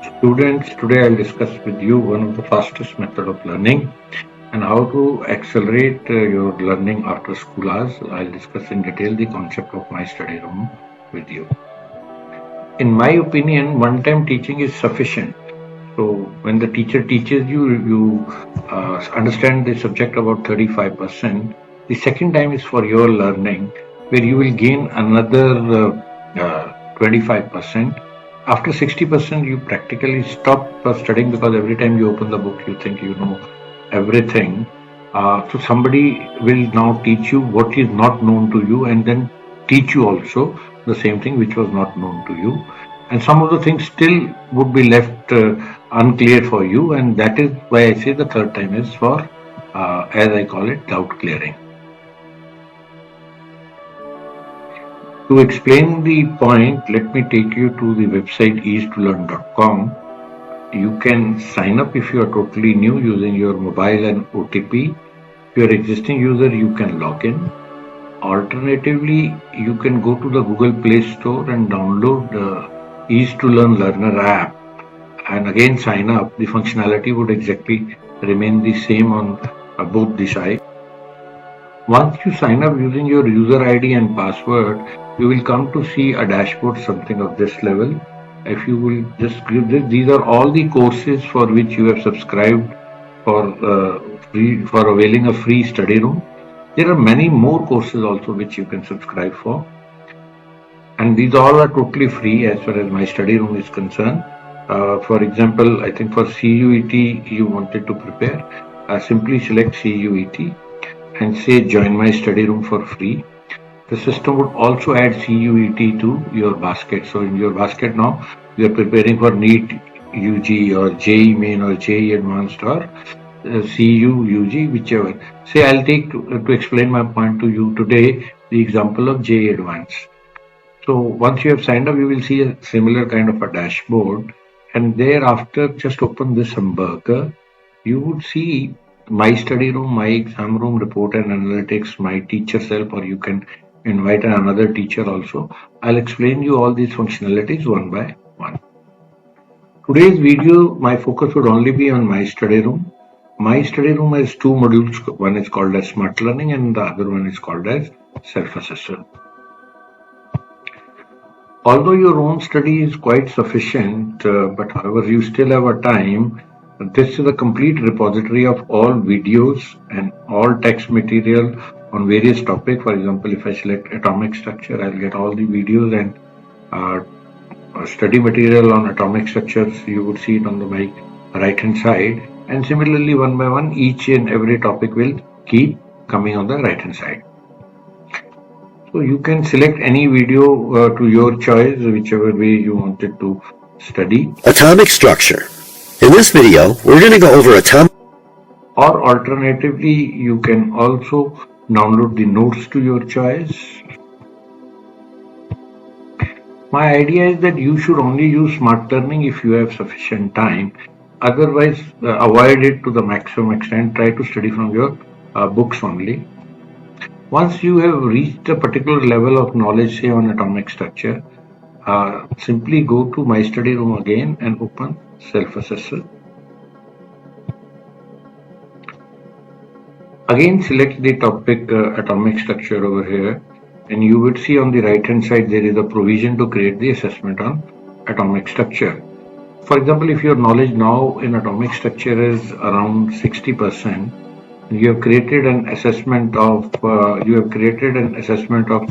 Students, today I'll discuss with you one of the fastest method of learning and how to accelerate your learning after school hours. I'll discuss in detail the concept of my study room with you. In my opinion, one-time teaching is sufficient. So when the teacher teaches you, you understand the subject about 35%. The second time is for your learning, where you will gain another 25%. After 60%, you practically stop studying because every time you open the book, you think you know everything. So somebody will now teach you what is not known to you and then teach you also the same thing which was not known to you. And some of the things still would be left unclear for you, and that is why I say the third time is for, as I call it, doubt clearing. To explain the point, let me take you to the website EaseToLearn.com. You can sign up if you are totally new using your mobile and OTP. If you are existing user, you can log in. Alternatively, you can go to the Google Play Store and download the EaseToLearn Learner app and again sign up. The functionality would exactly remain the same on both the sides. Once you sign up using your user ID and password, you will come to see a dashboard something of this level. If you will just give this, these are all the courses for which you have subscribed for availing a free study room. There are many more courses also which you can subscribe for, and these all are totally free as far as my study room is concerned. For example, I think for CUET you wanted to prepare, simply select CUET and say join my study room for free. The system would also add CUET to your basket. So in your basket now, you are preparing for NEET UG or JEE Main or JEE Advanced or CU UG, whichever. Say I'll take to explain my point to you today the example of JEE Advanced. So once you have signed up, you will see a similar kind of a dashboard, and thereafter just open this hamburger. You would see my study room, my exam room, report and analytics, my teacher self, or you can invite another teacher also. I'll explain you all these functionalities one by one. Today's video, my focus would only be on my study room. My study room has two modules. One is called as Smart Learning and the other one is called as Self-Assessor. Although your own study is quite sufficient, but however you still have a time, this is a complete repository of all videos and all text material on various topics. For example, if I select atomic structure, I'll get all the videos and study material on atomic structures. You would see it on the my right hand side. And similarly, one by one, each and every topic will keep coming on the right hand side. So you can select any video to your choice, whichever way you wanted to study. Atomic structure. In this video, we're going to go over atomic. Or alternatively, you can also download the notes to your choice. My idea is that you should only use Smart Learning if you have sufficient time. Otherwise, avoid it to the maximum extent. Try to study from your books only. Once you have reached a particular level of knowledge, say on atomic structure, simply go to My Study Room again and open Self-Assessor. Again, select the topic atomic structure over here, and you would see on the right hand side there is a provision to create the assessment on atomic structure. For example, if your knowledge now in atomic structure is around 60%, you have created an assessment of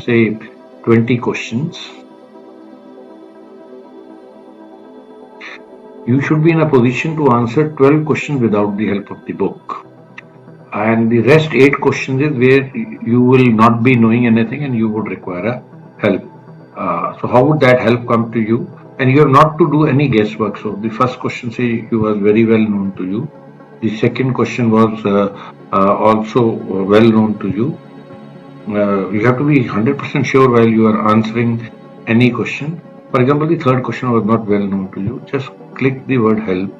say 20 questions. You should be in a position to answer 12 questions without the help of the book, and the rest 8 questions is where you will not be knowing anything and you would require a help. So how would that help come to you? And you have not to do any guesswork. So the first question, say, you was very well known to you. The second question was also well known to you. You have to be 100% sure while you are answering any question. For example, the third question was not well known to you. Just click the word help.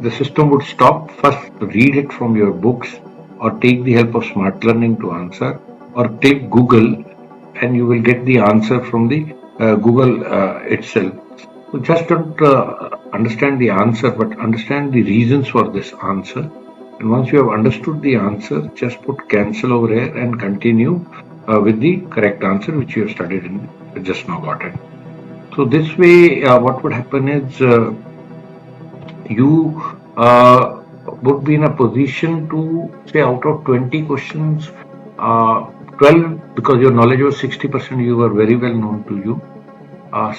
The system would stop, first read it from your books or take the help of Smart Learning to answer, or click Google and you will get the answer from the Google itself. So just don't understand the answer, but understand the reasons for this answer. And once you have understood the answer, just put cancel over here and continue with the correct answer which you have studied and just now got it. So this way, what would happen is you would be in a position to say out of 20 questions, 12, because your knowledge was 60%, you were very well known to you.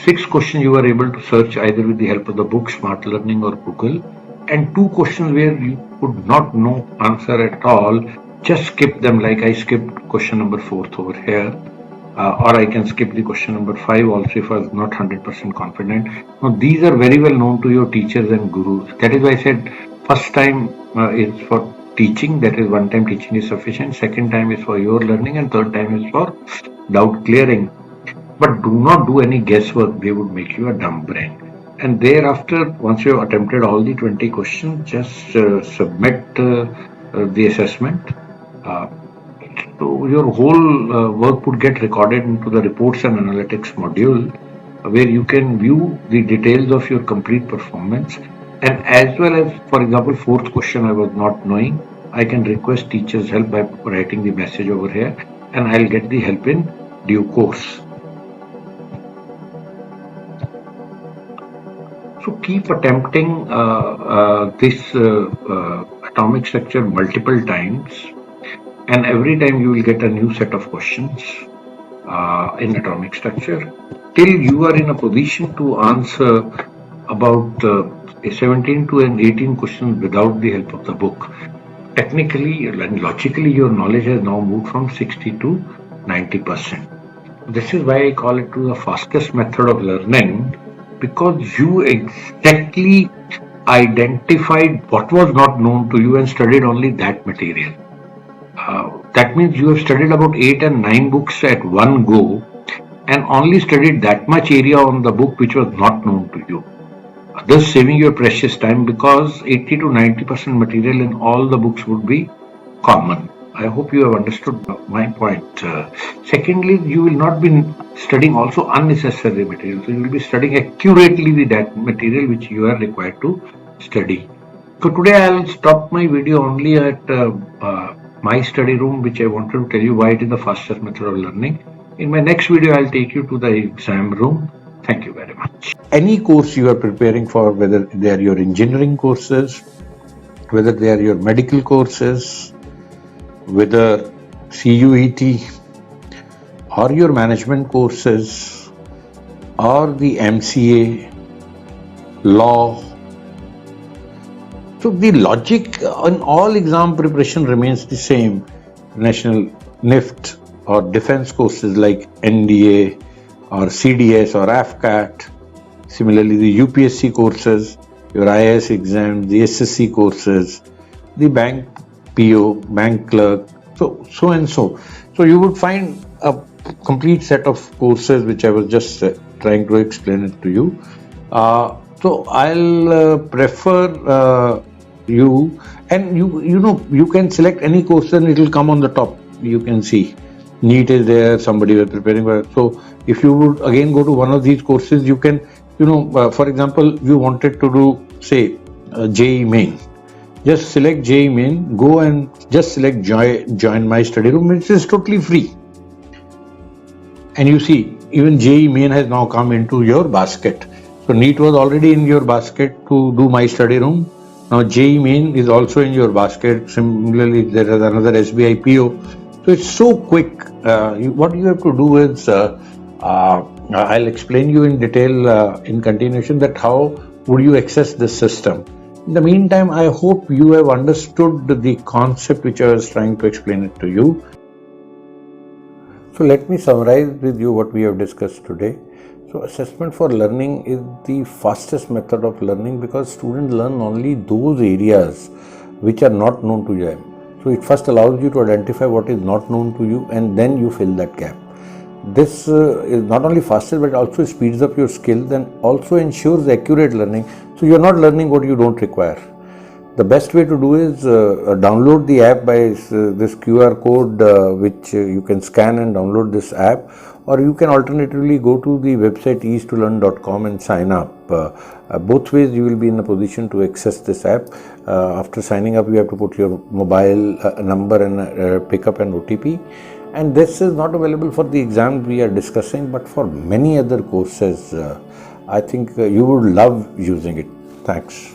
6 questions you were able to search either with the help of the book, Smart Learning or Google, and 2 questions where you could not know answer at all, just skip them, like I skipped question number 4 over here. Or I can skip the question number 5 also if I was not 100% confident. Now these are very well known to your teachers and gurus. That is why I said first time is for teaching, that is one time teaching is sufficient, second time is for your learning, and third time is for doubt clearing. But do not do any guesswork, they would make you a dumb brain. And thereafter, once you have attempted all the 20 questions, just submit the assessment. So your whole work would get recorded into the reports and analytics module, where you can view the details of your complete performance. And as well as, for example, 4th question I was not knowing, I can request teachers' help by writing the message over here, and I'll get the help in due course. So keep attempting this atomic structure multiple times, and every time you will get a new set of questions in atomic structure till you are in a position to answer about 17 to 18 questions without the help of the book. Technically and logically, your knowledge has now moved from 60 to 90%. This is why I call it the fastest method of learning, because you exactly identified what was not known to you and studied only that material. That means you have studied about 8 and 9 books at one go and only studied that much area on the book which was not known to you, thus saving your precious time, because 80 to 90% material in all the books would be common. I hope you have understood my point. Secondly, you will not be studying also unnecessary material. So you will be studying accurately that material which you are required to study. So today I will stop my video only at my study room, which I wanted to tell you why it is the fastest method of learning. In my next video, I'll take you to the exam room. Thank you very much. Any course you are preparing for, whether they are your engineering courses, whether they are your medical courses, whether CUET or your management courses or the MCA, law. So the logic on all exam preparation remains the same. National NIFT or defense courses like NDA or CDS or AFCAT. Similarly, the UPSC courses, your IAS exams, the SSC courses, the bank PO, bank clerk, so and so. So you would find a complete set of courses which I was just trying to explain it to you. So I'll prefer you, and you can select any course and it will come on the top. You can see NEET is there, somebody was preparing for. So if you would again go to one of these courses, you can, for example, you wanted to do say JEE main. Just select JEE main, go and just select join my study room, which is totally free. And you see, even JEE main has now come into your basket. So NEET was already in your basket to do my study room. Now JEE main is also in your basket. Similarly, there is another SBI PO. So it's so quick. What you have to do is, I'll explain you in detail in continuation that how would you access this system. In the meantime, I hope you have understood the concept which I was trying to explain it to you. So let me summarize with you what we have discussed today. So assessment for learning is the fastest method of learning, because students learn only those areas which are not known to them. So it first allows you to identify what is not known to you, and then you fill that gap. This is not only faster, but also speeds up your skills and also ensures accurate learning. So you are not learning what you don't require. The best way to do is download the app by this QR code which you can scan and download this app, or you can alternatively go to the website EaseToLearn.com and sign up. Both ways you will be in a position to access this app. After signing up, you have to put your mobile number and pick up an OTP. And this is not available for the exam we are discussing, but for many other courses. I think you would love using it. Thanks.